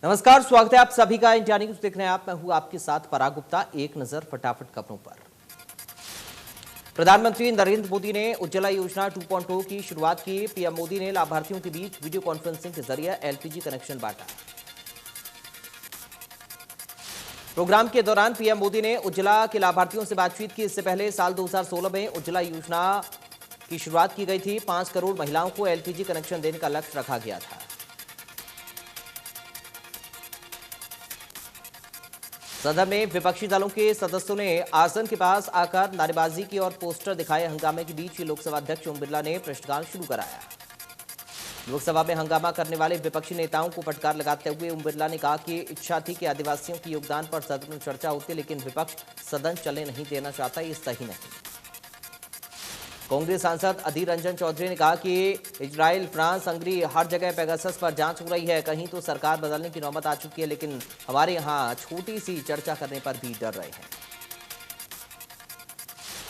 नमस्कार, स्वागत है आप सभी का इंडिया न्यूज देख रहे हैं आप। मैं हूं आपके साथ पराग गुप्ता। एक नजर फटाफट खबरों पर। प्रधानमंत्री नरेंद्र मोदी ने उज्ज्वला योजना 2.0 की शुरुआत की। पीएम मोदी ने लाभार्थियों के बीच वीडियो कॉन्फ्रेंसिंग के जरिए एलपीजी कनेक्शन बांटा। प्रोग्राम के दौरान पीएम मोदी ने उज्ज्वला के लाभार्थियों से बातचीत की। इससे पहले साल 2016 में उज्ज्वला योजना की शुरुआत की गई थी। 5 करोड़ महिलाओं को एलपीजी कनेक्शन देने का लक्ष्य रखा गया था। सदन में विपक्षी दलों के सदस्यों ने आसन के पास आकर नारेबाजी की और पोस्टर दिखाए। हंगामे के बीच लोकसभा अध्यक्ष ओम बिरला ने प्रश्नकाल शुरू कराया। लोकसभा में हंगामा करने वाले विपक्षी नेताओं को फटकार लगाते हुए ओम बिरला ने कहा कि इच्छा थी कि आदिवासियों के योगदान पर सदन में चर्चा होती, लेकिन विपक्ष सदन चलने नहीं देना चाहता, ये सही नहीं। कांग्रेस सांसद अधीर रंजन चौधरी ने कहा कि इजराइल, फ्रांस, हंगरी हर जगह पेगासस पर जांच हो रही है। कहीं तो सरकार बदलने की नौबत आ चुकी है, लेकिन हमारे यहां छोटी सी चर्चा करने पर भी डर रहे हैं।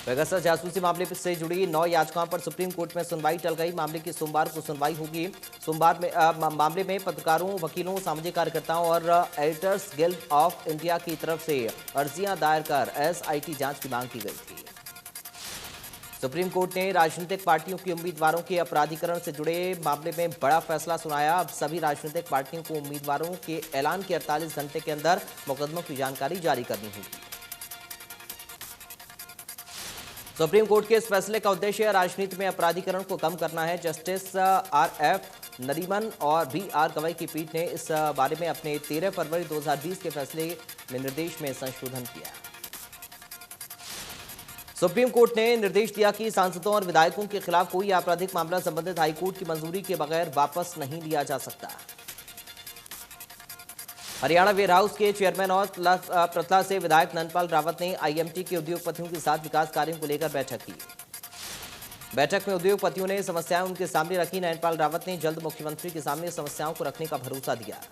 पेगासस जासूसी मामले से जुड़ी 9 याचिकाओं पर सुप्रीम कोर्ट में सुनवाई टल गई। मामले की सोमवार को सुनवाई होगी। सोमवार में मामले में पत्रकारों, वकीलों, सामाजिक कार्यकर्ताओं और एडिटर्स गिल्ड ऑफ इंडिया की तरफ से अर्जियां दायर कर एसआईटी जांच की मांग की गई थी। सुप्रीम कोर्ट ने राजनीतिक पार्टियों के उम्मीदवारों के अपराधीकरण से जुड़े मामले में बड़ा फैसला सुनाया। अब सभी राजनीतिक पार्टियों को उम्मीदवारों के ऐलान के 48 घंटे के अंदर मुकदमों की जानकारी जारी करनी होगी। सुप्रीम कोर्ट के इस फैसले का उद्देश्य राजनीति में अपराधीकरण को कम करना है। जस्टिस आरएफ नरीमन और बीआर गवई की पीठ ने इस बारे में अपने 13 फरवरी 2020 के फैसले में निर्देश में संशोधन किया। सुप्रीम कोर्ट ने निर्देश दिया कि सांसदों और विधायकों के खिलाफ कोई आपराधिक मामला संबंधित हाईकोर्ट की मंजूरी के बगैर वापस नहीं लिया जा सकता। हरियाणा वेयर हाउस के चेयरमैन और प्रतला से विधायक नंदपाल रावत ने आईएमटी के उद्योगपतियों के साथ विकास कार्यों को लेकर बैठक की। बैठक में उद्योगपतियों ने समस्याएं उनके सामने रखी। नंदपाल रावत ने जल्द मुख्यमंत्री के सामने समस्याओं को रखने का भरोसा दिया।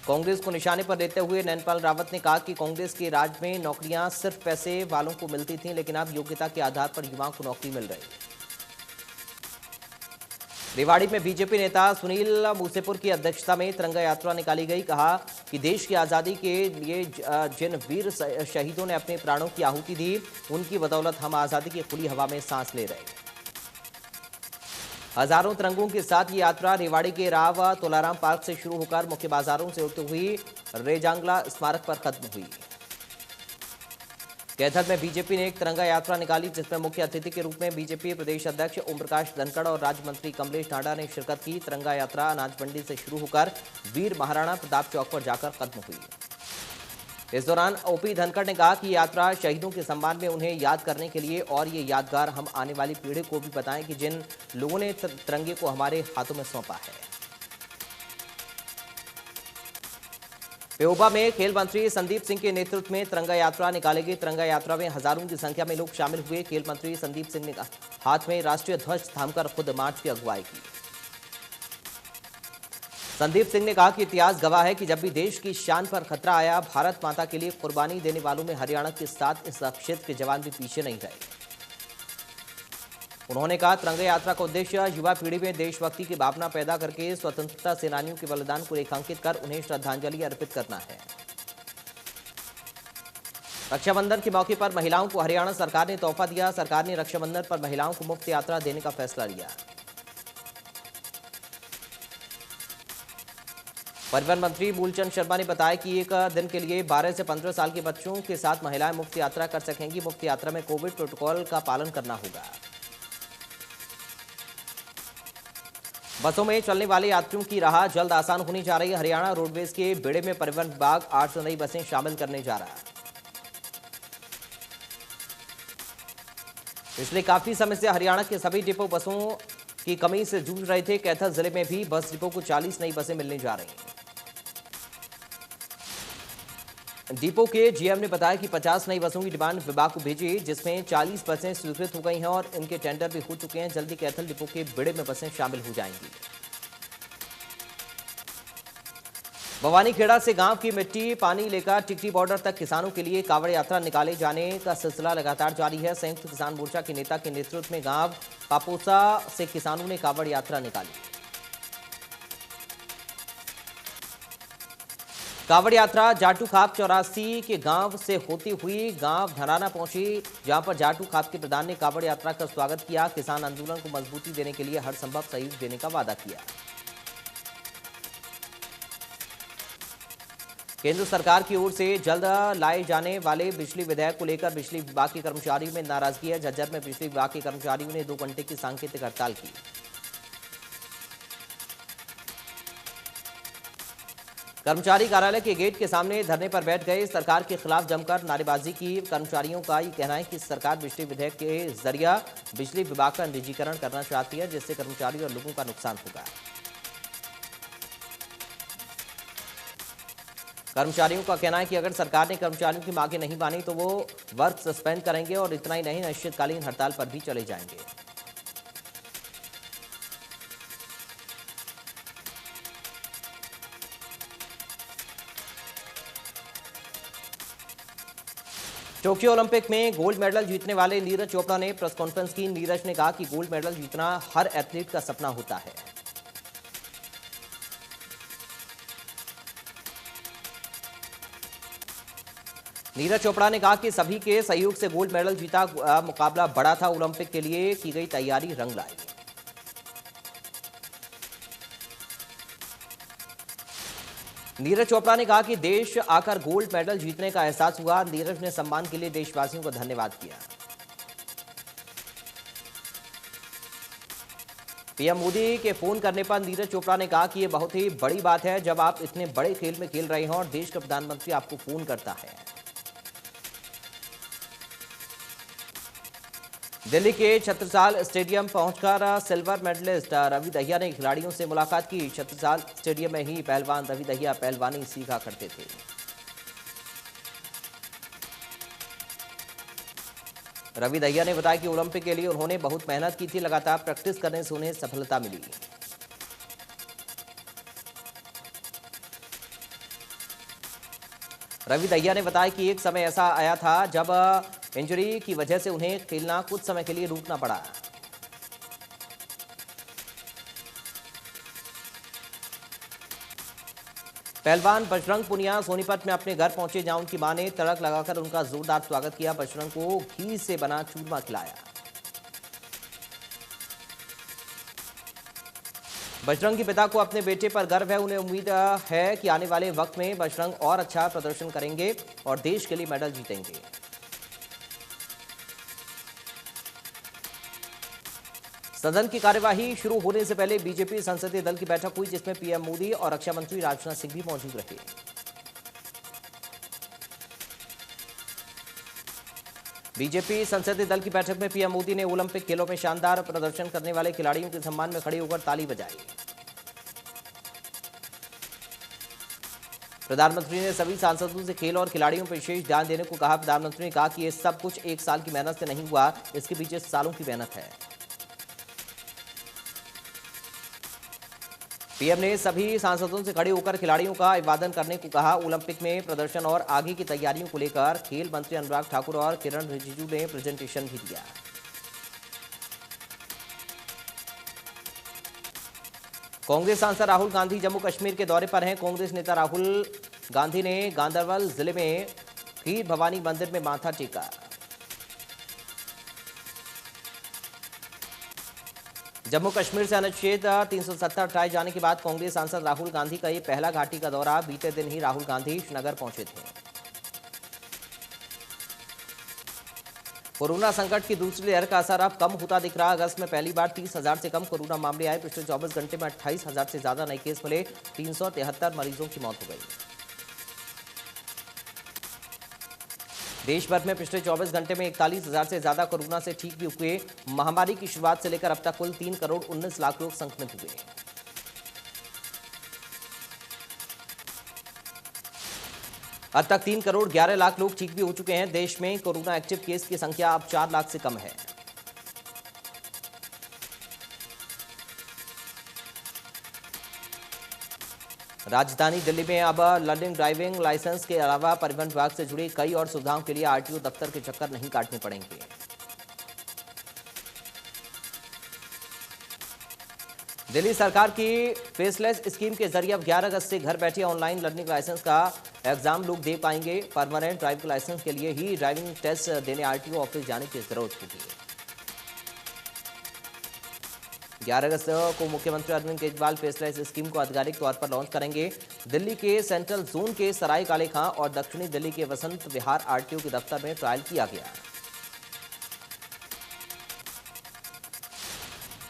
कांग्रेस को निशाने पर लेते हुए नंदपाल रावत ने कहा कि कांग्रेस के राज में नौकरियां सिर्फ पैसे वालों को मिलती थीं, लेकिन अब योग्यता के आधार पर युवाओं को नौकरी मिल रही। रेवाड़ी में बीजेपी नेता सुनील मूसेपुर की अध्यक्षता में तिरंगा यात्रा निकाली गई। कहा कि देश की आजादी के लिए जिन वीर शहीदों ने अपने प्राणों की आहुति दी, उनकी बदौलत हम आजादी की खुली हवा में सांस ले रहे। हजारों तिरंगों के साथ ये यात्रा रेवाड़ी के राव तोलाराम पार्क से शुरू होकर मुख्य बाजारों से होती हुई रेजांगला स्मारक पर खत्म हुई। कैथल में बीजेपी ने एक तिरंगा यात्रा निकाली, जिसमें मुख्य अतिथि के रूप में बीजेपी प्रदेश अध्यक्ष ओम प्रकाश धनखड़ और राज्य मंत्री कमलेश ढांडा ने शिरकत की। तिरंगा यात्रा अनाज मंडी से शुरू होकर वीर महाराणा प्रताप चौक पर जाकर खत्म हुई। इस दौरान ओपी धनखड़ ने कहा कि यात्रा शहीदों के सम्मान में उन्हें याद करने के लिए और ये यादगार हम आने वाली पीढ़ी को भी बताएं कि जिन लोगों ने तिरंगे को हमारे हाथों में सौंपा है। पेहोबा में खेल मंत्री संदीप सिंह के नेतृत्व में तिरंगा यात्रा निकाली गई। तिरंगा यात्रा में हजारों की संख्या में लोग शामिल हुए। खेल मंत्री संदीप सिंह ने हाथ में राष्ट्रीय ध्वज थामकर खुद मार्च की अगुवाई की। संदीप सिंह ने कहा कि इतिहास गवाह है कि जब भी देश की शान पर खतरा आया, भारत माता के लिए कुर्बानी देने वालों में हरियाणा के साथ इस क्षेत्र के जवान भी पीछे नहीं रहे। उन्होंने कहा तिरंगा यात्रा का उद्देश्य युवा पीढ़ी में देशभक्ति की भावना पैदा करके स्वतंत्रता सेनानियों के बलिदान को रेखांकित कर उन्हें श्रद्धांजलि अर्पित करना है। रक्षाबंधन के मौके पर महिलाओं को हरियाणा सरकार ने तोहफा दिया। सरकार ने रक्षाबंधन पर महिलाओं को मुफ्त यात्रा देने का फैसला लिया। परिवहन मंत्री मूलचंद शर्मा ने बताया कि एक दिन के लिए 12 से 15 साल के बच्चों के साथ महिलाएं मुफ्त यात्रा कर सकेंगी। मुफ्त यात्रा में कोविड प्रोटोकॉल का पालन करना होगा। बसों में चलने वाले यात्रियों की राह जल्द आसान होने जा रही है। हरियाणा रोडवेज के बेड़े में परिवहन विभाग 800 नई बसें शामिल करने जा रहा है। पिछले काफी समय से हरियाणा के सभी डिपो बसों की कमी से जूझ रहे थे। कैथल जिले में भी बस डिपो को 40 नई बसें मिलने जा रही हैं। डिपो के जीएम ने बताया कि 50 नई बसों की डिमांड विभाग को भेजी, जिसमें 40 बसें स्वीकृत हो गई हैं और इनके टेंडर भी हो चुके हैं। जल्दी कैथल डिपो के बेड़े में बसें शामिल हो जाएंगी। भवानीखेड़ा से गांव की मिट्टी पानी लेकर टिकरी बॉर्डर तक किसानों के लिए कांवड़ यात्रा निकाले जाने का सिलसिला लगातार जारी है। संयुक्त किसान मोर्चा के नेता के नेतृत्व में गांव पापोसा से किसानों ने कांवड़ यात्रा निकाली। कांवड़ यात्रा जाटू खाप 84 के गांव से होती हुई गांव धनाना पहुंची, जहां पर जाटू खाप के प्रधान ने कांवड़ यात्रा का स्वागत किया। किसान आंदोलन को मजबूती देने के लिए हर संभव सहयोग देने का वादा किया। केंद्र सरकार की ओर से जल्द लाए जाने वाले बिजली विधेयक को लेकर बिजली विभाग के कर्मचारियों में नाराजगी है। झज्जर में बिजली विभाग के कर्मचारियों ने 2 घंटे की सांकेतिक हड़ताल की। कर्मचारी कार्यालय के गेट के सामने धरने पर बैठ गए। सरकार के खिलाफ जमकर नारेबाजी की। कर्मचारियों का ये कहना है कि सरकार बिजली विधेयक के जरिए बिजली विभाग का निजीकरण करना चाहती है, जिससे कर्मचारियों और लोगों का नुकसान होगा। कर्मचारियों का कहना है कि अगर सरकार ने कर्मचारियों की मांगें नहीं मानी तो वो वर्क सस्पेंड करेंगे और इतना ही नहीं, अनिश्चितकालीन हड़ताल पर भी चले जाएंगे। टोक्यो ओलंपिक में गोल्ड मेडल जीतने वाले नीरज चोपड़ा ने प्रेस कॉन्फ्रेंस की। नीरज ने कहा कि गोल्ड मेडल जीतना हर एथलीट का सपना होता है। नीरज चोपड़ा ने कहा कि सभी के सहयोग से गोल्ड मेडल जीता। मुकाबला बड़ा था। ओलंपिक के लिए की गई तैयारी रंग लाई। नीरज चोपड़ा ने कहा कि देश आकर गोल्ड मेडल जीतने का एहसास हुआ। नीरज ने सम्मान के लिए देशवासियों को धन्यवाद किया। पीएम मोदी के फोन करने पर नीरज चोपड़ा ने कहा कि यह बहुत ही बड़ी बात है जब आप इतने बड़े खेल में खेल रहे हो और देश का प्रधानमंत्री आपको फोन करता है। दिल्ली के छत्रसाल स्टेडियम पहुंचकर सिल्वर मेडलिस्ट रवि दहिया ने खिलाड़ियों से मुलाकात की। छत्रसाल स्टेडियम में ही पहलवान रवि दहिया पहलवानी सीखा करते थे। रवि दहिया ने बताया कि ओलंपिक के लिए उन्होंने बहुत मेहनत की थी। लगातार प्रैक्टिस करने से उन्हें सफलता मिली। रवि दहिया ने बताया कि एक समय ऐसा आया था जब इंजरी की वजह से उन्हें खेलना कुछ समय के लिए रुकना पड़ा। पहलवान बजरंग पुनिया सोनीपत में अपने घर पहुंचे, जहां उनकी मां ने तड़क लगाकर उनका जोरदार स्वागत किया। बजरंग को घी से बना चूरमा खिलाया। बजरंग के पिता को अपने बेटे पर गर्व है। उन्हें उम्मीद है कि आने वाले वक्त में बजरंग और अच्छा प्रदर्शन करेंगे और देश के लिए मेडल जीतेंगे। सदन की कार्यवाही शुरू होने से पहले बीजेपी संसदीय दल की बैठक हुई, जिसमें पीएम मोदी और रक्षा मंत्री राजनाथ सिंह भी मौजूद रहे। बीजेपी संसदीय दल की बैठक में पीएम मोदी ने ओलंपिक खेलों में शानदार प्रदर्शन करने वाले खिलाड़ियों के सम्मान में खड़े होकर ताली बजाई। प्रधानमंत्री ने सभी सांसदों से खेल और खिलाड़ियों पर विशेष ध्यान देने को कहा। प्रधानमंत्री ने कहा कि यह सब कुछ एक साल की मेहनत से नहीं हुआ, इसके पीछे सालों की मेहनत है। पीएम ने सभी सांसदों से खड़े होकर खिलाड़ियों का अभिवादन करने को कहा। ओलंपिक में प्रदर्शन और आगे की तैयारियों को लेकर खेल मंत्री अनुराग ठाकुर और किरण रिजिजू ने प्रेजेंटेशन भी दिया। कांग्रेस सांसद राहुल गांधी जम्मू कश्मीर के दौरे पर हैं। कांग्रेस नेता राहुल गांधी ने गांदरबल जिले में खीर भवानी मंदिर में माथा टेका। जम्मू कश्मीर से अनुच्छेद 370 हटाए जाने के बाद कांग्रेस सांसद राहुल गांधी का ये पहला घाटी का दौरा। बीते दिन ही राहुल गांधी श्रीनगर पहुंचे थे। कोरोना संकट की दूसरी लहर का असर अब कम होता दिख रहा। अगस्त में पहली बार 30,000 से कम कोरोना मामले आए। पिछले 24 घंटे में 28,000 से ज्यादा नए केस मिले। 373 मरीजों की मौत हो गई। देश भर में पिछले 24 घंटे में 41,000 से ज्यादा कोरोना से ठीक भी हुए। महामारी की शुरुआत से लेकर अब तक कुल 3 करोड़ 19 लाख लोग संक्रमित हुए। अब तक 3 करोड़ 11 लाख लोग ठीक भी हो चुके हैं। देश में कोरोना एक्टिव केस की संख्या अब 4 लाख से कम है। राजधानी दिल्ली में अब लर्निंग ड्राइविंग लाइसेंस के अलावा परिवहन विभाग से जुड़ी कई और सुविधाओं के लिए आरटीओ दफ्तर के चक्कर नहीं काटने पड़ेंगे। दिल्ली सरकार की फेसलेस स्कीम के जरिए अब 11 अगस्त से घर बैठे ऑनलाइन लर्निंग लाइसेंस का एग्जाम लोग दे पाएंगे। परमानेंट ड्राइविंग लाइसेंस के लिए ही ड्राइविंग टेस्ट देने आरटीओ ऑफिस जाने की जरूरत होगी। 11 अगस्त को मुख्यमंत्री अरविंद केजरीवाल फेसलेस स्कीम को आधिकारिक तौर पर लॉन्च करेंगे। दिल्ली के सेंट्रल जोन के सराय काले खां और दक्षिणी दिल्ली के वसंत विहार आरटीओ के दफ्तर में ट्रायल किया गया।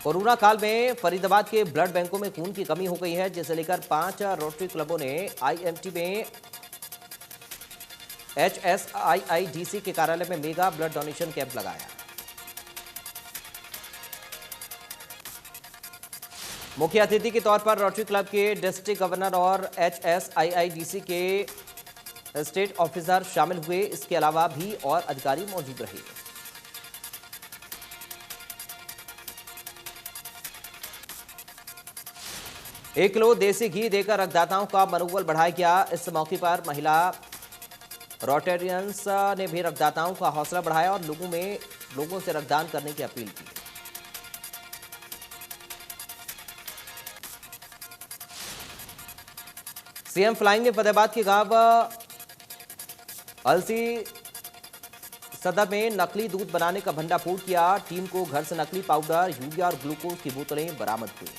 कोरोना काल में फरीदाबाद के ब्लड बैंकों में खून की कमी हो गई है, जिसे लेकर 5 रोटरी क्लबों ने आईएमटी में HSIIDC के कार्यालय में मेगा ब्लड डोनेशन कैंप लगाया। मुख्य अतिथि के तौर पर रोटरी क्लब के डिस्ट्रिक्ट गवर्नर और HSIIDC के स्टेट ऑफिसर शामिल हुए। इसके अलावा भी और अधिकारी मौजूद रहे। 1 किलो देसी घी देकर रक्तदाताओं का मनोबल बढ़ाया गया। इस मौके पर महिला रोटेरियंस ने भी रक्तदाताओं का हौसला बढ़ाया और लोगों से रक्तदान करने की अपील की। सीएम फ्लाइंग ने फतेहाबाद के गांव अलसी सदर में नकली दूध बनाने का भंडाफोड़ किया। टीम को घर से नकली पाउडर, यूरिया और ग्लूकोज की बोतलें बरामद हुई।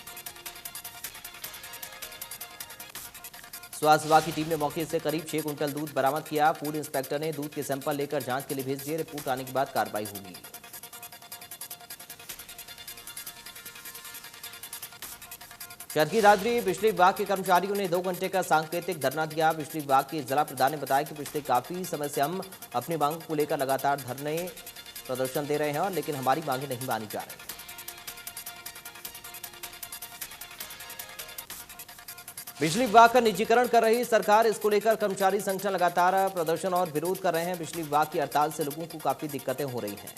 स्वास्थ्य विभाग की टीम ने मौके से करीब 6 कुंटल दूध बरामद किया। फूड इंस्पेक्टर ने दूध के सैंपल लेकर जांच के लिए भेज दिए। रिपोर्ट आने के बाद कार्रवाई होगी। चरखी दादरी बिजली विभाग के कर्मचारियों ने 2 घंटे का सांकेतिक धरना दिया। बिजली विभाग के जिला प्रधान ने बताया कि पिछले काफी समय से हम अपनी मांग को लेकर लगातार धरने प्रदर्शन दे रहे हैं, लेकिन हमारी मांगें नहीं मानी जा रही। बिजली विभाग का निजीकरण कर रही सरकार, इसको लेकर कर्मचारी संगठन लगातार प्रदर्शन और विरोध कर रहे हैं। बिजली विभाग की हड़ताल से लोगों को काफी दिक्कतें हो रही हैं।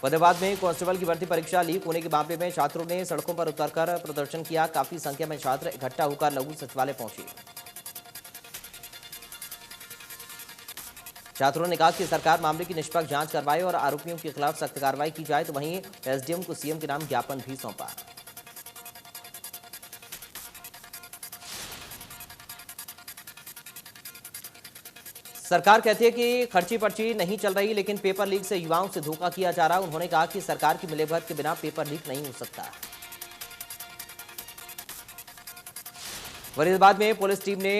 फतेहाबाद में कांस्टेबल की भर्ती परीक्षा लीक होने के मामले में छात्रों ने सड़कों पर उतरकर प्रदर्शन किया। काफी संख्या में छात्र इकट्ठा होकर लघु सचिवालय पहुंचे। छात्रों ने कहा कि सरकार मामले की निष्पक्ष जांच करवाए और आरोपियों के खिलाफ सख्त कार्रवाई की जाए। तो वहीं एसडीएम को सीएम के नाम ज्ञापन भी सौंपा। सरकार कहती है कि खर्ची पर्ची नहीं चल रही, लेकिन पेपर लीक से युवाओं से धोखा किया जा रहा है। उन्होंने कहा कि सरकार की मिलीभगत के बिना पेपर लीक नहीं हो सकता। फरीदाबाद में पुलिस टीम ने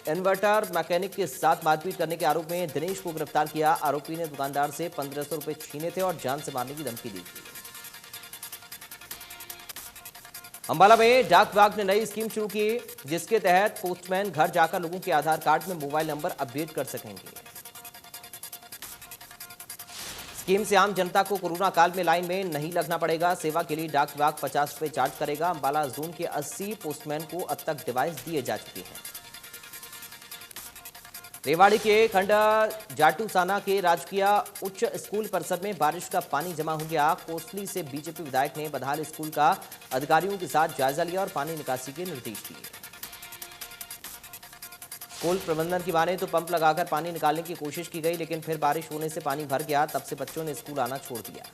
इन्वर्टर मैकेनिक के साथ मारपीट करने के आरोप में दिनेश को गिरफ्तार किया। आरोपी ने दुकानदार से 1500 रुपए छीने थे और जान से मारने की धमकी दी थी। अंबाला में डाक विभाग ने नई स्कीम शुरू की, जिसके तहत पोस्टमैन घर जाकर लोगों के आधार कार्ड में मोबाइल नंबर अपडेट कर सकेंगे। स्कीम से आम जनता को कोरोना काल में लाइन में नहीं लगना पड़ेगा। सेवा के लिए डाक विभाग 50 रुपए चार्ज करेगा। अंबाला जोन के 80 पोस्टमैन को अब तक डिवाइस दिए जा चुके हैं। रेवाड़ी के खंड जाटूसाना के राजकीय उच्च स्कूल परिसर में बारिश का पानी जमा हो गया। कोसली से बीजेपी विधायक ने बदहाल स्कूल का अधिकारियों के साथ जायजा लिया और पानी निकासी के निर्देश दिए। स्कूल प्रबंधन की माने तो पंप लगाकर पानी निकालने की कोशिश की गई, लेकिन फिर बारिश होने से पानी भर गया। तब से बच्चों ने स्कूल आना छोड़ दिया।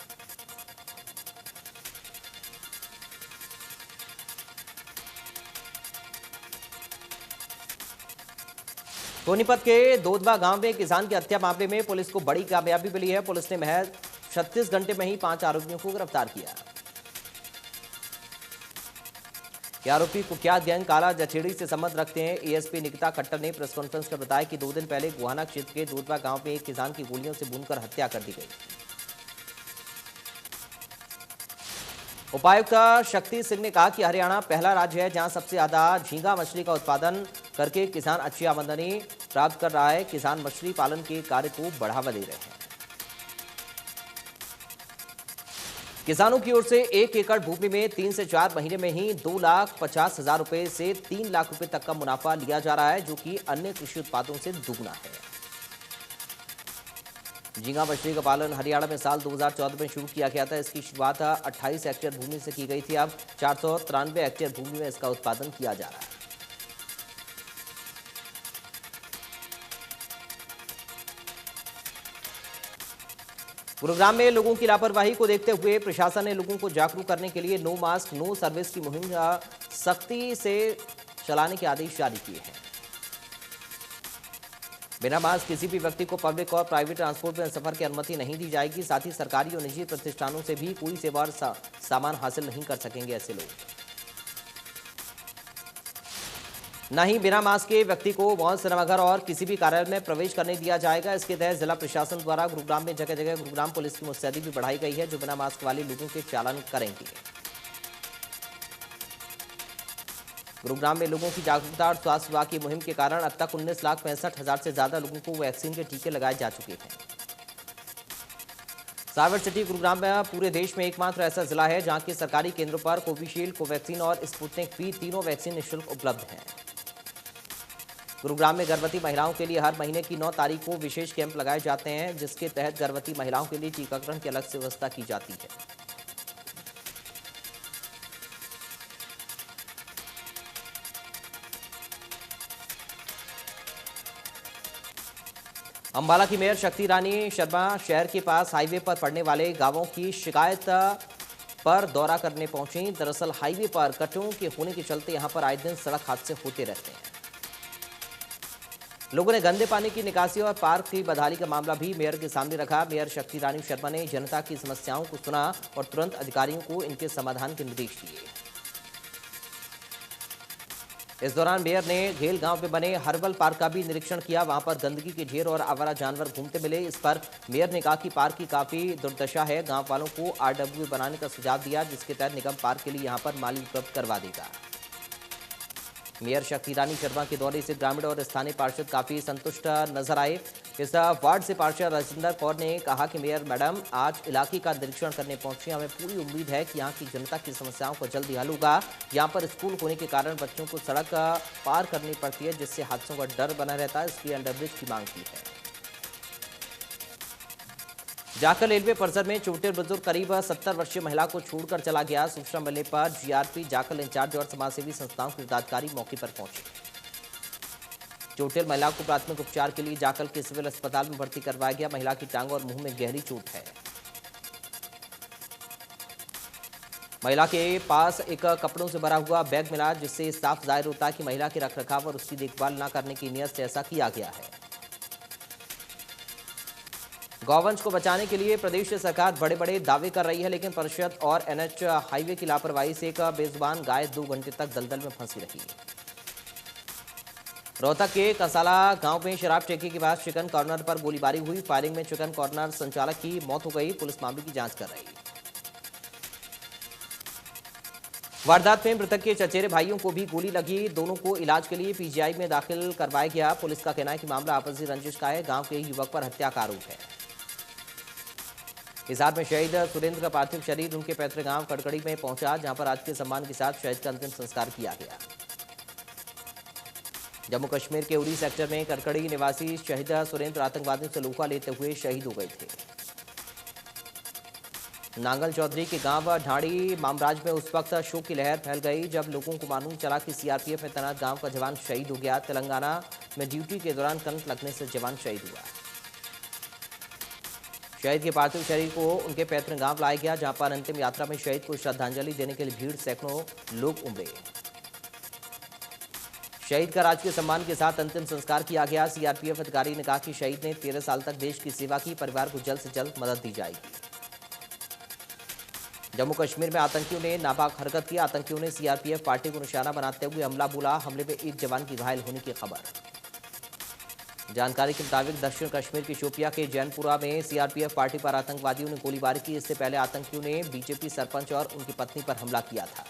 सोनीपत के दोदवा गांव में किसान की हत्या मामले में पुलिस को बड़ी कामयाबी मिली है। पुलिस ने महज 36 घंटे में ही 5 आरोपियों को गिरफ्तार किया। ये आरोपी कुख्यात गैंग काला जछेड़ी से संबंध रखते हैं। एएसपी निकिता खट्टर ने प्रेस कॉन्फ्रेंस कर बताया कि 2 दिन पहले गोहाना क्षेत्र के दोदवा गांव में एक किसान की गोलियों से भूनकर हत्या कर दी गई। उपायुक्त शक्ति सिंह ने कहा कि हरियाणा पहला राज्य है जहां सबसे ज्यादा झींगा मछली का उत्पादन करके किसान अच्छी आमदनी प्राप्त कर रहा है। किसान मछली पालन के कार्य को बढ़ावा दे रहे हैं। किसानों की ओर से 1 एकड़ भूमि में 3 से 4 महीने में ही 2,50,000 रुपए से 3 लाख रुपए तक का मुनाफा लिया जा रहा है, जो कि अन्य कृषि उत्पादों से दुगना है। झींगा मछली का पालन हरियाणा में साल 2014 में शुरू किया गया था। इसकी शुरुआत 28 हेक्टेयर भूमि से की गई थी। अब 493 हेक्टेयर भूमि में इसका उत्पादन किया जा रहा है। गुरुग्राम में लोगों की लापरवाही को देखते हुए प्रशासन ने लोगों को जागरूक करने के लिए नो मास्क नो सर्विस की मुहिम सख्ती से चलाने के आदेश जारी किए हैं। बिना मास्क किसी भी व्यक्ति को पब्लिक और प्राइवेट ट्रांसपोर्ट में सफर की अनुमति नहीं दी जाएगी। साथ ही सरकारी और निजी प्रतिष्ठानों से भी कोई सेवा और सामान हासिल नहीं कर सकेंगे ऐसे लोग। न ही बिना मास्क के व्यक्ति को मॉल, सिनेमाघर और किसी भी कार्यालय में प्रवेश करने दिया जाएगा। इसके तहत जिला प्रशासन द्वारा गुरुग्राम में जगह जगह गुरुग्राम पुलिस की मुस्तैदी भी बढ़ाई गई है, जो बिना मास्क वाले लोगों के चालान करेंगे। गुरुग्राम में लोगों की जागरूकता और स्वास्थ्य विभाग की मुहिम के कारण अब तक 19,65,000 से ज्यादा लोगों को वैक्सीन के टीके लगाए जा चुके हैं। साइबर सिटी गुरुग्राम में पूरे देश में एकमात्र ऐसा जिला है जहां के सरकारी केंद्रों पर कोविशील्ड, कोवैक्सीन और स्पुतनिक भी तीनों वैक्सीन निःशुल्क उपलब्ध हैं। गुरुग्राम में गर्भवती महिलाओं के लिए हर महीने की 9 तारीख को विशेष कैंप लगाए जाते हैं, जिसके तहत गर्भवती महिलाओं के लिए टीकाकरण की अलग से व्यवस्था की जाती है। अंबाला की मेयर शक्ति रानी शर्मा शहर के पास हाईवे पर पड़ने वाले गांवों की शिकायत पर दौरा करने पहुंची। दरअसल हाईवे पर गड्ढों के होने के चलते यहां पर आए दिन सड़क हादसे होते रहते हैं। लोगों ने गंदे पानी की निकासी और पार्क की बदहाली का मामला भी मेयर के सामने रखा। मेयर शक्ति रानी शर्मा ने जनता की समस्याओं को सुना और तुरंत अधिकारियों को इनके समाधान के निर्देश दिए। इस दौरान मेयर ने घेल गांव में बने हर्बल पार्क का भी निरीक्षण किया। वहां पर गंदगी के ढेर और आवारा जानवर घूमते मिले। इस पर मेयर ने कहा कि पार्क की काफी दुर्दशा है। गांव वालों को RWA बनाने का सुझाव दिया, जिसके तहत निगम पार्क के लिए यहां पर माली उपलब्ध करवा देगा। मेयर शक्ति रानी शर्मा के दौरे से ग्रामीण और स्थानीय पार्षद काफी संतुष्ट नजर आए। इस वार्ड से पार्षद राजेंद्र कौर ने कहा कि मेयर मैडम आज इलाके का निरीक्षण करने पहुंची। हमें पूरी उम्मीद है कि यहाँ की जनता की समस्याओं का जल्दी हल होगा। यहाँ पर स्कूल होने के कारण बच्चों को सड़क पार करनी पड़ती है, जिससे हादसों का डर बना रहता है। इसलिए अंडरब्रिज की मांग की है। जाखल रेलवे परिसर में चोटिल बुजुर्ग करीब 70 वर्षीय महिला को छोड़कर चला गया। सूचना मिलने पर GRP जाखल इंचार्ज और समाजसेवी संस्थाओं के पदाधिकारी मौके पर पहुंचे। चोटिल महिला को प्राथमिक उपचार के लिए जाखल के सिविल अस्पताल में भर्ती करवाया गया। महिला की टांग और मुंह में गहरी चोट है। महिला के पास एक कपड़ों से भरा हुआ बैग मिला, जिससे साफ जाहिर होता है कि महिला के रखरखाव और उसकी देखभाल न करने की नीयत से ऐसा किया गया है। गौवंश को बचाने के लिए प्रदेश सरकार बड़े बड़े दावे कर रही है, लेकिन परिषद और NH हाईवे की लापरवाही से एक बेजुबान गाय 2 घंटे तक दलदल में फंसी रही। रोहतक के कसाला गांव में शराब ठेके के पास चिकन कॉर्नर पर गोलीबारी हुई। फायरिंग में चिकन कॉर्नर संचालक की मौत हो गई। पुलिस मामले की जांच कर रही। वारदात में मृतक के चचेरे भाइयों को भी गोली लगी। दोनों को इलाज के लिए PGI में दाखिल करवाया गया। पुलिस का कहना है कि मामला आपसी रंजिश का है। गांव के युवक पर हत्या का आरोप है। हिसार में शहीद सुरेंद्र का पार्थिव शरीर उनके पैतृक गांव कड़कड़ी में पहुंचा, जहां पर राजकीय सम्मान के साथ शहीद का अंतिम संस्कार किया गया। जम्मू कश्मीर के उरी सेक्टर में कड़कड़ी निवासी शहीद सुरेंद्र आतंकवादियों से लोहा लेते हुए शहीद हो गए थे। नांगल चौधरी के गांव ढाड़ी मामराज में उस वक्त शोक की लहर फैल गई जब लोगों को मालूम चला कि CRPF में तैनात गांव का जवान शहीद हो गया। तेलंगाना में ड्यूटी के दौरान करंट लगने से जवान शहीद हुआ। शहीद के पार्थिव शरीर को उनके पैतृक गांव लाया गया, जहां पर अंतिम यात्रा में शहीद को श्रद्धांजलि देने के लिए भीड़ सैकड़ों लोग उमड़े। शहीद का राजकीय सम्मान के साथ अंतिम संस्कार किया गया। CRPF अधिकारी ने कहा कि शहीद ने 13 साल तक देश की सेवा की। परिवार को जल्द से जल्द मदद दी जाएगी। जम्मू कश्मीर में आतंकियों ने नापाक हरकत की। आतंकियों ने CRPF पार्टी को निशाना बनाते हुए हमला बोला। हमले में एक जवान की घायल होने की खबर। जानकारी के मुताबिक दक्षिण कश्मीर के शोपिया के जैनपुरा में CRPF पार्टी पर आतंकवादियों ने गोलीबारी की। इससे पहले आतंकियों ने BJP सरपंच और उनकी पत्नी पर हमला किया था।